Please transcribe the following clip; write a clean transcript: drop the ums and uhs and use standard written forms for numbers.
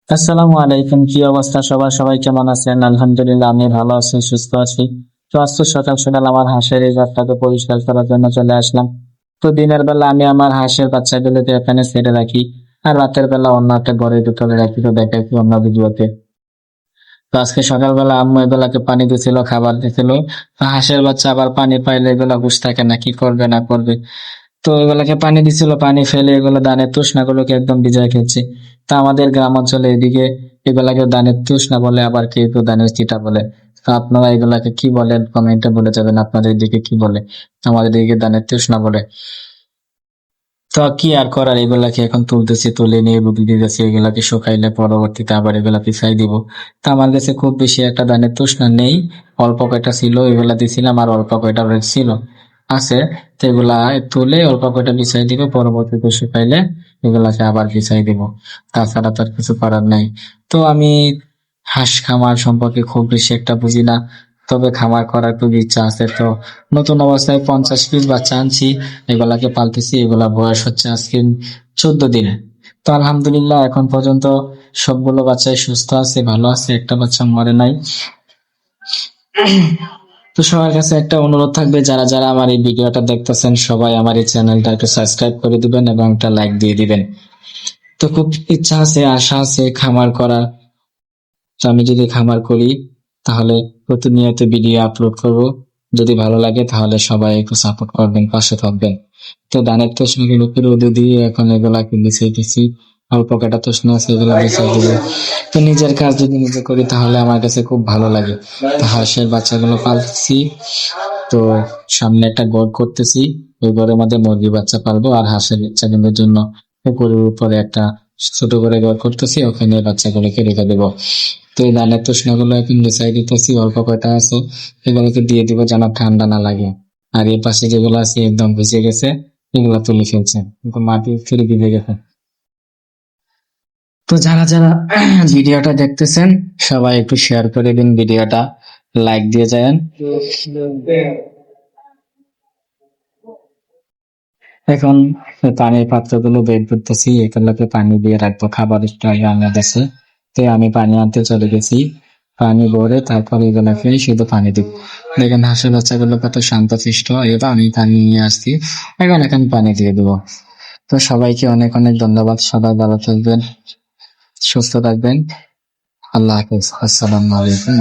আসসালামু আলাইকুম, কি অবস্থা সবার? সবাই কেমন আছেন? আলহামদুলিল্লাহ, আমি ভালো আছি, সুস্থ আছি। তো আজ তো সকাল সকাল আমার হাঁসের এই ঘরটাকে পরিষ্কার করার জন্য চলে আসলাম। তো দিনের বেলা আমি আমার হাঁসের বাচ্চাগুলোকে এখানে ছেড়ে রাখি, আর রাতের বেলা অন্য একটা ঘরের ভিতরে রাখি। তো দেখাচ্ছি অন্য ভিডিওতে। তো আজকে সকালবেলা আম্মু এগুলাকে পানি দিছিল, খাবার দিছিল। তো হাঁসের বাচ্চা আবার পানি পাইলে এগুলা হুঁশ থাকে না, কি করবে না করবে। তো এগুলাকে পানি দিছিল, পানি ফেলে এগুলো ধানের তৃষ্ণাগুলোকে একদম ভিজায় খেয়েছে। তা আমাদের গ্রাম অঞ্চলে এদিকে এগুলাকে ধানের তৃষ্ণা বলে, আবার কেউ কেউ ধানের চিটা বলে। তো আপনারা এগুলাকে কি বলেন কমেন্টে বলে যাবেন, আপনাদের এদিকে কি বলে। আমাদের এদিকে ধানের তৃষ্ণা বলে। তো কি আর করার, এগুলাকে এখন তুলতেছি, তুলে নিয়ে রোদে দিতেছি, এগুলাকে শুকাইলে পরবর্তীতে আবার এগুলা পিছাই দিব। তা আমার কাছে খুব বেশি একটা ধানের তৃষ্ণা নেই, অল্প কয়টা ছিল এগুলা দিছিলাম, আর অল্প কয়টা ছিল আছে। তো এগুলা তুলে অল্প কয়টা বিছাই দিব, পরবর্তীতে শুকাইলে এগুলাকে আবার বিছাই দিব। তাছাড়া তো আর কিছু করার নাই। তো আমি হাঁস খামার সম্পর্কে খুব বেশি একটা বুঝি না, তবে খামার করার খুব ইচ্ছা আছে। তো নতুন অবস্থায় 50 পিস বাচ্চা আনছি, এগুলাকে পালতেছি। এগুলা বয়স হচ্ছে আজকে 14 দিন। তো আলহামদুলিল্লাহ এখন পর্যন্ত সবগুলো বাচ্চাই সুস্থ আছে, ভালো আছে, একটা বাচ্চা মরে নাই। তো সবার কাছে একটা অনুরোধ থাকবে, যারা যারা আমার এই ভিডিওটা দেখতেছেন সবাই আমার এই চ্যানেলটা একটু সাবস্ক্রাইব করে দিবেন এবং একটা লাইক দিয়ে দিবেন। তো খুব ইচ্ছা আছে, আশা আছে খামার করা। তো আমি যদি খামার করি তাহলে প্রতিনিয়ত ভিডিও আপলোড করব। যদি ভালো লাগে তাহলে সবাই একটু সাপোর্ট করবেন, পাশে থাকবেন। তো ধানের তসমাগুলো রোদে দিয়ে এখন এগুলাকে বিছিয়ে দিচ্ছি, অল্প কটা তসনা আছে এগুলো বিছিয়ে দিব। তো নিজের কাজ যদি নিজে করি তাহলে আমার কাছে খুব ভালো লাগে। তো হাঁসের বাচ্চাগুলো পালছি। তো সামনে একটা ঘর করতেছি, ওই ঘরের মধ্যে মুরগি বাচ্চা পালবো, আর হাঁসের বাচ্চাগুলোর জন্য পুকুরের উপরে একটা ছোট করে ঘর করতেছি, ওখানে বাচ্চাগুলোকে রেখে দেবো। তো এই ধানের তসনাগুলো এখন গুছাই দিতেছি, অল্প কয়টা আছে এগুলোকে দিয়ে দিব যেন ঠান্ডা না লাগে। আর এই পাশে যেগুলো আছে একদম ভিজে গেছে, এগুলা তুলে ফেলছে, কিন্তু মাটি ফিরে ভিজে গেছে। তো যারা যারা ভিডিওটা দেখতেছেন সবাই একটু শেয়ার করে দিন, ভিডিওটা লাইক দিয়ে যান। এখন পানির পাত্রগুলো বের করতেছি, এগুলোকে পানি দিয়ে রাখবো, খাবার স্টক বাংলাদেশে। তো আমি পানি আনতে চলে গেছি, পানি ভরে তারপর এগুলোকে শুধু পানি দিব। দেখেন হাঁসের বাচ্চাগুলো কত শান্তশিষ্ট, এবার আমি পানি নিয়ে আসছি, এখন এখন পানি দিয়ে দেবো। তো সবাইকে অনেক অনেক ধন্যবাদ, সবাই ভালো থাকবেন, সুস্থ থাকবেন। আল্লাহ হাফেজ, আসসালামু আলাইকুম।